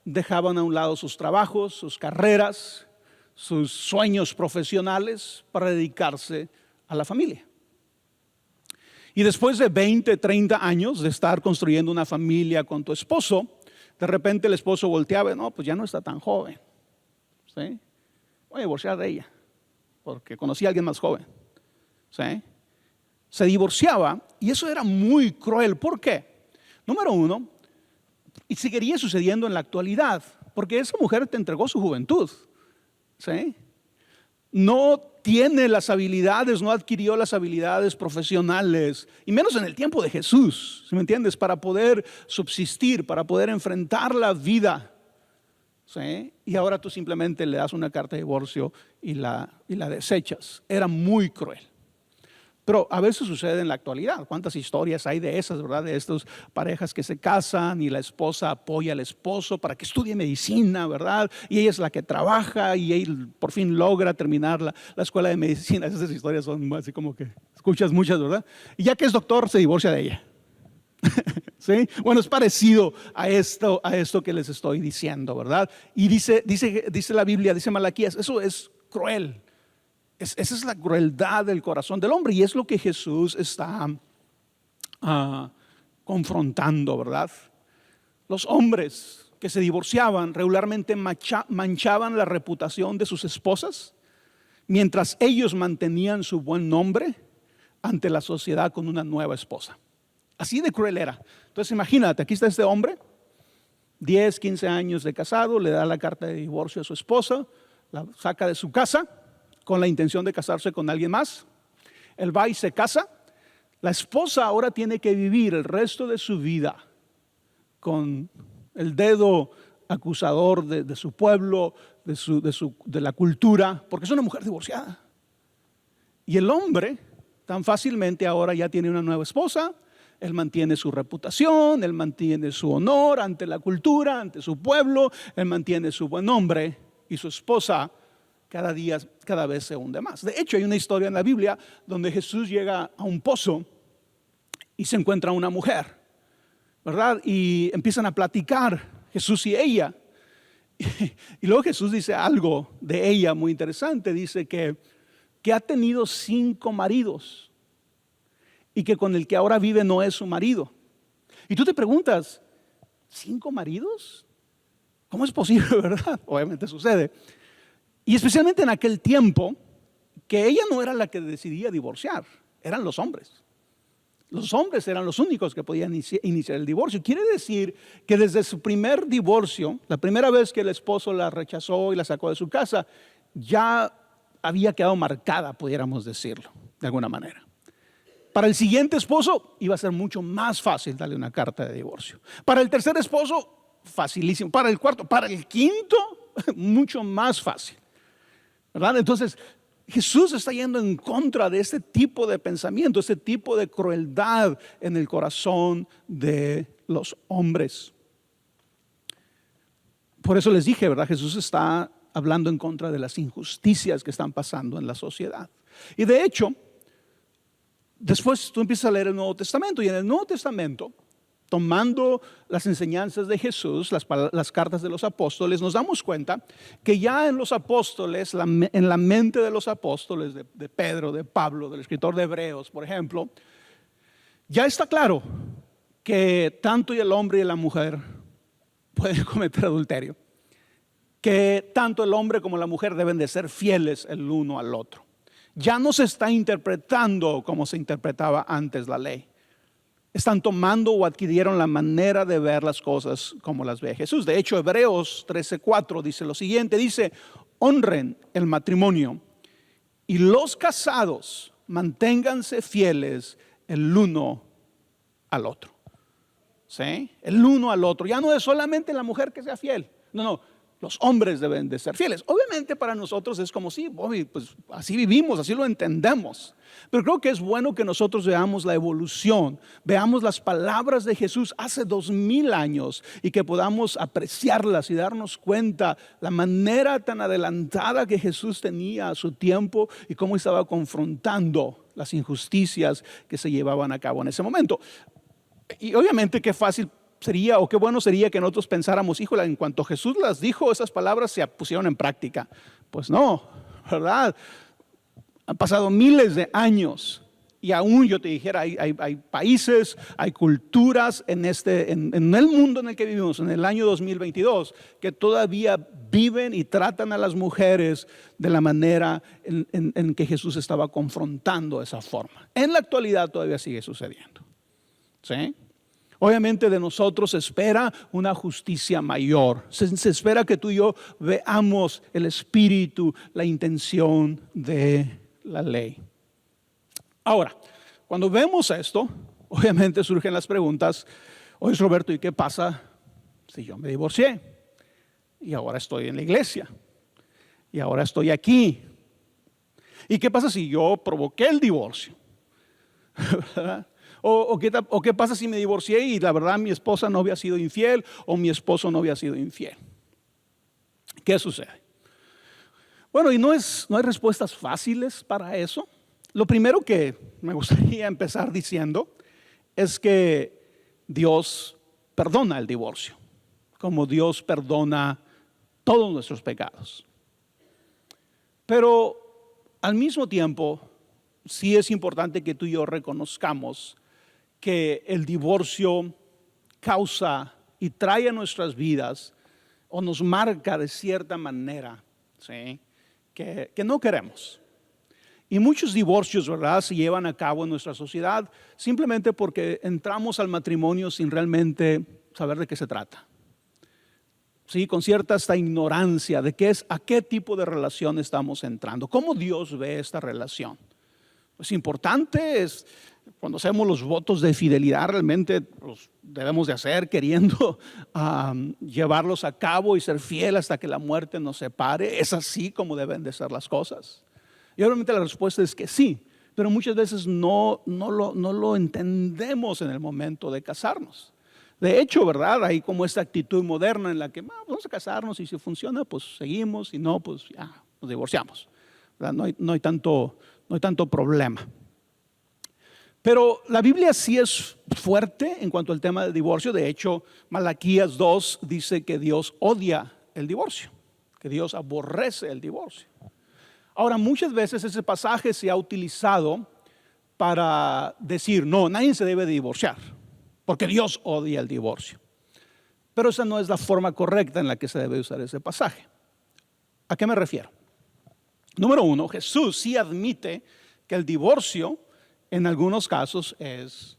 dejaban a un lado sus trabajos, sus carreras, sus sueños profesionales para dedicarse a la familia. Y después de 20, 30 años de estar construyendo una familia con tu esposo, de repente el esposo volteaba, no, pues ya no está tan joven, ¿sí? Voy a divorciar de ella, porque conocí a alguien más joven, ¿sí? Se divorciaba y eso era muy cruel. ¿Por qué? Número uno, y seguiría sucediendo en la actualidad, porque esa mujer te entregó su juventud, ¿sí? No tiene las habilidades, no adquirió las habilidades profesionales, y menos en el tiempo de Jesús, ¿sí me entiendes? Para poder subsistir, para poder enfrentar la vida, ¿sí? Y ahora tú simplemente le das una carta de divorcio y la desechas. Era muy cruel. Pero a veces sucede en la actualidad. ¿Cuántas historias hay de esas, verdad? De estas parejas que se casan y la esposa apoya al esposo para que estudie medicina, ¿verdad? Y ella es la que trabaja y él por fin logra terminar la escuela de medicina. Esas historias son así como que escuchas muchas, ¿verdad? Y ya que es doctor, se divorcia de ella. ¿Sí? Bueno, es parecido a esto que les estoy diciendo, ¿verdad? Y dice la Biblia, dice Malaquías, eso es cruel. Esa es la crueldad del corazón del hombre y es lo que Jesús está confrontando, ¿verdad? Los hombres que se divorciaban regularmente manchaban la reputación de sus esposas mientras ellos mantenían su buen nombre ante la sociedad con una nueva esposa. Así de cruel era. Entonces imagínate, aquí está este hombre, 10, 15 años de casado, le da la carta de divorcio a su esposa, la saca de su casa, con la intención de casarse con alguien más. Él va y se casa. La esposa ahora tiene que vivir el resto de su vida con el dedo acusador de su pueblo, de la cultura, porque es una mujer divorciada. Y el hombre tan fácilmente ahora ya tiene una nueva esposa. Él mantiene su reputación, él mantiene su honor ante la cultura, ante su pueblo, él mantiene su buen nombre, y su esposa cada vez se hunde más. De hecho, hay una historia en la Biblia donde Jesús llega a un pozo y se encuentra una mujer, ¿verdad? Y empiezan a platicar Jesús y ella. Y luego Jesús dice algo de ella muy interesante. Dice que ha tenido 5 maridos y que con el que ahora vive no es su marido. Y tú te preguntas, ¿5 maridos? ¿Cómo es posible, verdad? Obviamente sucede. Y especialmente en aquel tiempo, que ella no era la que decidía divorciar, eran los hombres. Los hombres eran los únicos que podían iniciar el divorcio. Quiere decir que desde su primer divorcio, la primera vez que el esposo la rechazó y la sacó de su casa, ya había quedado marcada, pudiéramos decirlo, de alguna manera. Para el siguiente esposo iba a ser mucho más fácil darle una carta de divorcio. Para el tercer esposo, facilísimo. Para el cuarto, para el quinto, mucho más fácil, ¿verdad? Entonces, Jesús está yendo en contra de este tipo de pensamiento, este tipo de crueldad en el corazón de los hombres. Por eso les dije, ¿verdad? Jesús está hablando en contra de las injusticias que están pasando en la sociedad. Y de hecho, después tú empiezas a leer el Nuevo Testamento, y en el Nuevo Testamento, tomando las enseñanzas de Jesús, las cartas de los apóstoles, nos damos cuenta que ya en los apóstoles, en la mente de los apóstoles, de Pedro, de Pablo, del escritor de Hebreos, por ejemplo, ya está claro que tanto el hombre y la mujer pueden cometer adulterio, que tanto el hombre como la mujer deben de ser fieles el uno al otro. Ya no se está interpretando como se interpretaba antes la ley. Están tomando o adquirieron la manera de ver las cosas como las ve Jesús. De hecho, Hebreos 13:4 dice lo siguiente, dice: honren el matrimonio y los casados manténganse fieles el uno al otro. ¿Sí? El uno al otro. Ya no es solamente la mujer que sea fiel. No. Los hombres deben de ser fieles. Obviamente para nosotros es como sí, pues así vivimos, así lo entendemos. Pero creo que es bueno que nosotros veamos la evolución, veamos las palabras de Jesús hace 2000 años y que podamos apreciarlas y darnos cuenta la manera tan adelantada que Jesús tenía a su tiempo y cómo estaba confrontando las injusticias que se llevaban a cabo en ese momento. Y obviamente qué fácil sería o qué bueno sería que nosotros pensáramos, híjole, en cuanto Jesús las dijo, esas palabras se pusieron en práctica. Pues no, ¿verdad? Han pasado miles de años y aún yo te dijera, hay países, hay culturas en el mundo en el que vivimos, en el año 2022, que todavía viven y tratan a las mujeres de la manera en que Jesús estaba confrontando esa forma. En la actualidad todavía sigue sucediendo. ¿Sí? Obviamente de nosotros se espera una justicia mayor. Se espera que tú y yo veamos el espíritu, la intención de la ley. Ahora, cuando vemos esto, obviamente surgen las preguntas: oye, Roberto, ¿y qué pasa si yo me divorcié? Y ahora estoy en la iglesia. Y ahora estoy aquí. ¿Y qué pasa si yo provoqué el divorcio? ¿Verdad? ¿O qué pasa si me divorcié y la verdad mi esposa no había sido infiel o mi esposo no había sido infiel? ¿Qué sucede? Bueno, y no hay respuestas fáciles para eso. Lo primero que me gustaría empezar diciendo es que Dios perdona el divorcio, como Dios perdona todos nuestros pecados. Pero al mismo tiempo, sí es importante que tú y yo reconozcamos que el divorcio causa y trae a nuestras vidas o nos marca de cierta manera, ¿sí? que no queremos. Y muchos divorcios, ¿verdad?, se llevan a cabo en nuestra sociedad simplemente porque entramos al matrimonio sin realmente saber de qué se trata. ¿sí? Con cierta hasta ignorancia de a qué tipo de relación estamos entrando. ¿Cómo Dios ve esta relación? Es importante, cuando hacemos los votos de fidelidad, realmente los debemos de hacer queriendo llevarlos a cabo y ser fiel hasta que la muerte nos separe. ¿Es así como deben de ser las cosas? Y obviamente la respuesta es que sí, pero muchas veces no lo entendemos en el momento de casarnos. De hecho, ¿verdad? Hay como esta actitud moderna en la que vamos a casarnos y si funciona, pues seguimos, si no, pues ya nos divorciamos. ¿Verdad? No hay tanto problema. Pero la Biblia sí es fuerte en cuanto al tema del divorcio. De hecho, Malaquías 2 dice que Dios odia el divorcio, que Dios aborrece el divorcio. Ahora, muchas veces ese pasaje se ha utilizado para decir, no, nadie se debe de divorciar, porque Dios odia el divorcio. Pero esa no es la forma correcta en la que se debe usar ese pasaje. ¿A qué me refiero? Número uno, Jesús sí admite que el divorcio en algunos casos es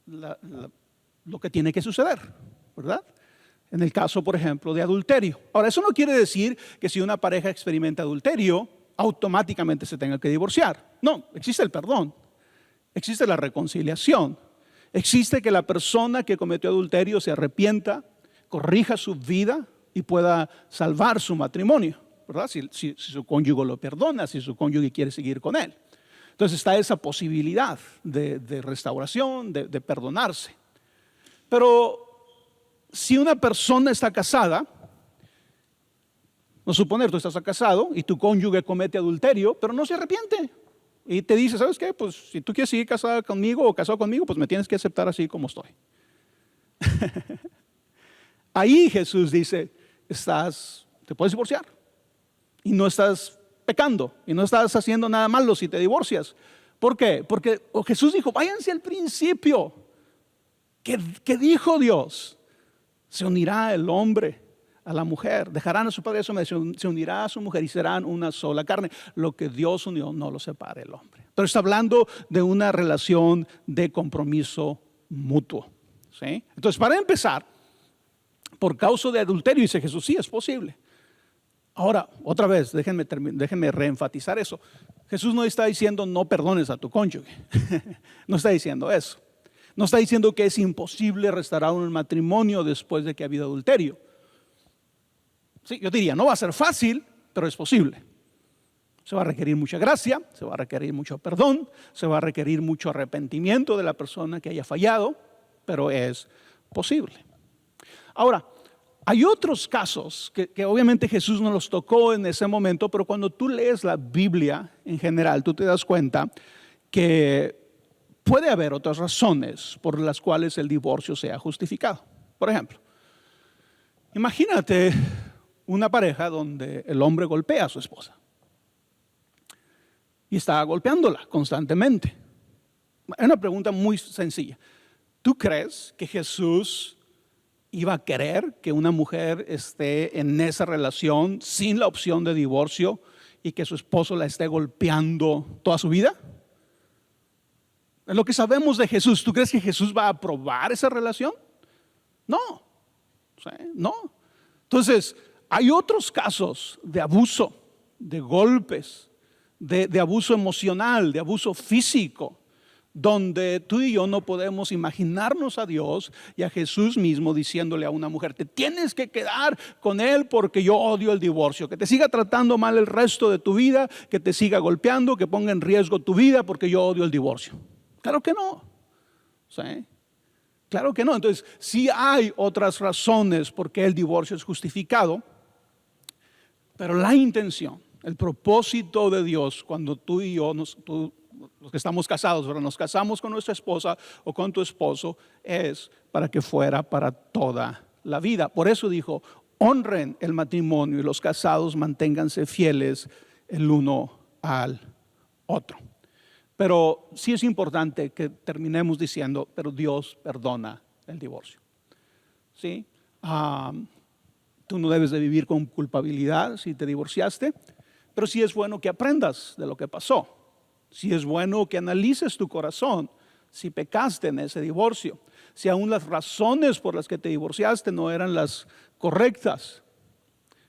lo que tiene que suceder, ¿verdad? En el caso, por ejemplo, de adulterio. Ahora, eso no quiere decir que si una pareja experimenta adulterio, automáticamente se tenga que divorciar. No, existe el perdón, existe la reconciliación, existe que la persona que cometió adulterio se arrepienta, corrija su vida y pueda salvar su matrimonio, ¿verdad? Si su cónyuge lo perdona, si su cónyuge quiere seguir con él. Entonces está esa posibilidad de restauración, de perdonarse. Pero si una persona está casada, no suponer, tú estás casado y tu cónyuge comete adulterio, pero no se arrepiente. Y te dice, ¿sabes qué? Pues si tú quieres seguir casada conmigo o casado conmigo, pues me tienes que aceptar así como estoy. Ahí Jesús dice, te puedes divorciar y no estás pecando y no estás haciendo nada malo si te divorcias. ¿Por qué? Porque Jesús dijo, váyanse al principio. ¿Qué dijo Dios? Se unirá el hombre a la mujer, dejarán a su padre y a su madre, se unirá a su mujer y serán una sola carne. Lo que Dios unió no lo separe el hombre. Pero está hablando de una relación de compromiso mutuo, ¿sí? Entonces, para empezar, por causa de adulterio, dice Jesús, sí es posible. Ahora, otra vez, déjenme reenfatizar eso. Jesús no está diciendo no perdones a tu cónyuge. No está diciendo eso. No está diciendo que es imposible restaurar un matrimonio después de que ha habido adulterio. Sí, yo diría, no va a ser fácil, pero es posible. Se va a requerir mucha gracia, se va a requerir mucho perdón, se va a requerir mucho arrepentimiento de la persona que haya fallado, pero es posible. Ahora, hay otros casos que obviamente Jesús no los tocó en ese momento, pero cuando tú lees la Biblia en general, tú te das cuenta que puede haber otras razones por las cuales el divorcio sea justificado. Por ejemplo, imagínate una pareja donde el hombre golpea a su esposa y está golpeándola constantemente. Es una pregunta muy sencilla. ¿Tú crees que Jesús iba a querer que una mujer esté en esa relación sin la opción de divorcio y que su esposo la esté golpeando toda su vida? En lo que sabemos de Jesús, ¿tú crees que Jesús va a aprobar esa relación? No. ¿Sí? No. Entonces, hay otros casos de abuso, de golpes, de abuso emocional, de abuso físico, donde tú y yo no podemos imaginarnos a Dios y a Jesús mismo diciéndole a una mujer, te tienes que quedar con él porque yo odio el divorcio, que te siga tratando mal el resto de tu vida, que te siga golpeando, que ponga en riesgo tu vida porque yo odio el divorcio. Claro que no. ¿Sí? Claro que no. Entonces, sí hay otras razones por qué el divorcio es justificado, pero la intención, el propósito de Dios cuando tú y yo, los que estamos casados, ¿verdad? Nos casamos con nuestra esposa o con tu esposo, es para que fuera para toda la vida. Por eso dijo, honren el matrimonio y los casados manténganse fieles el uno al otro. Pero sí es importante que terminemos diciendo, pero Dios perdona el divorcio. ¿Sí? Tú no debes de vivir con culpabilidad si te divorciaste, pero sí es bueno que aprendas de lo que pasó. Sí es bueno que analices tu corazón si pecaste en ese divorcio. Si aún las razones por las que te divorciaste no eran las correctas.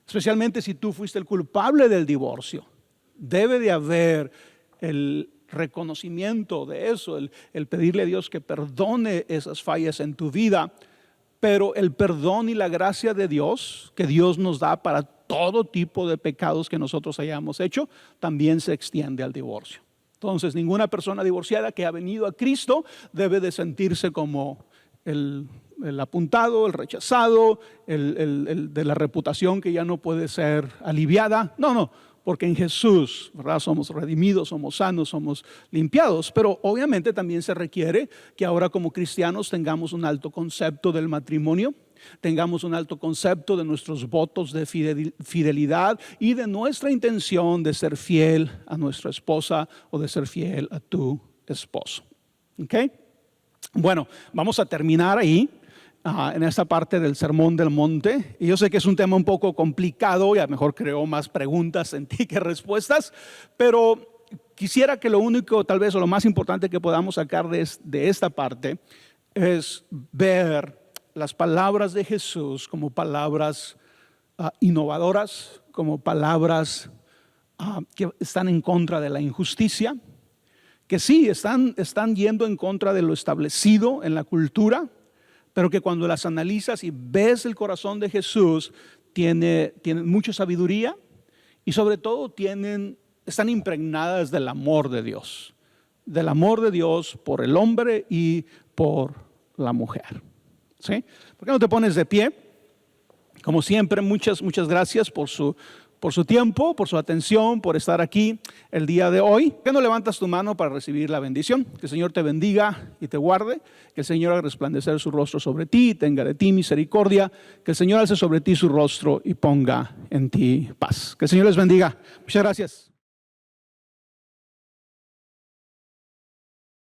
especialmente si tú fuiste el culpable del divorcio. Debe de haber el reconocimiento de eso, el pedirle a Dios que perdone esas fallas en tu vida, pero el perdón y la gracia de Dios que Dios nos da para todo tipo de pecados que nosotros hayamos hecho, también se extiende al divorcio. Entonces, ninguna persona divorciada que ha venido a Cristo debe de sentirse como el apuntado, el rechazado, el de la reputación que ya no puede ser aliviada. No, porque en Jesús, ¿verdad? Somos redimidos, somos sanos, somos limpiados, pero obviamente también se requiere que ahora como cristianos tengamos un alto concepto del matrimonio, tengamos un alto concepto de nuestros votos de fidelidad y de nuestra intención de ser fiel a nuestra esposa o de ser fiel a tu esposo. ¿Ok? Bueno, vamos a terminar ahí. En esta parte del Sermón del Monte, y yo sé que es un tema un poco complicado y a lo mejor creo más preguntas en ti que respuestas, pero quisiera que lo único tal vez o lo más importante que podamos sacar de esta parte es ver las palabras de Jesús como palabras innovadoras, como palabras que están en contra de la injusticia, que sí están yendo en contra de lo establecido en la cultura, pero que cuando las analizas y ves el corazón de Jesús, tienen mucha sabiduría y sobre todo están impregnadas del amor de Dios por el hombre y por la mujer. ¿Sí? ¿Por qué no te pones de pie? Como siempre, muchas gracias por su tiempo, por su atención, por estar aquí el día de hoy. ¿Por qué no levantas tu mano para recibir la bendición? Que el Señor te bendiga y te guarde. Que el Señor haga resplandecer su rostro sobre ti y tenga de ti misericordia. Que el Señor alce sobre ti su rostro y ponga en ti paz. Que el Señor les bendiga. Muchas gracias.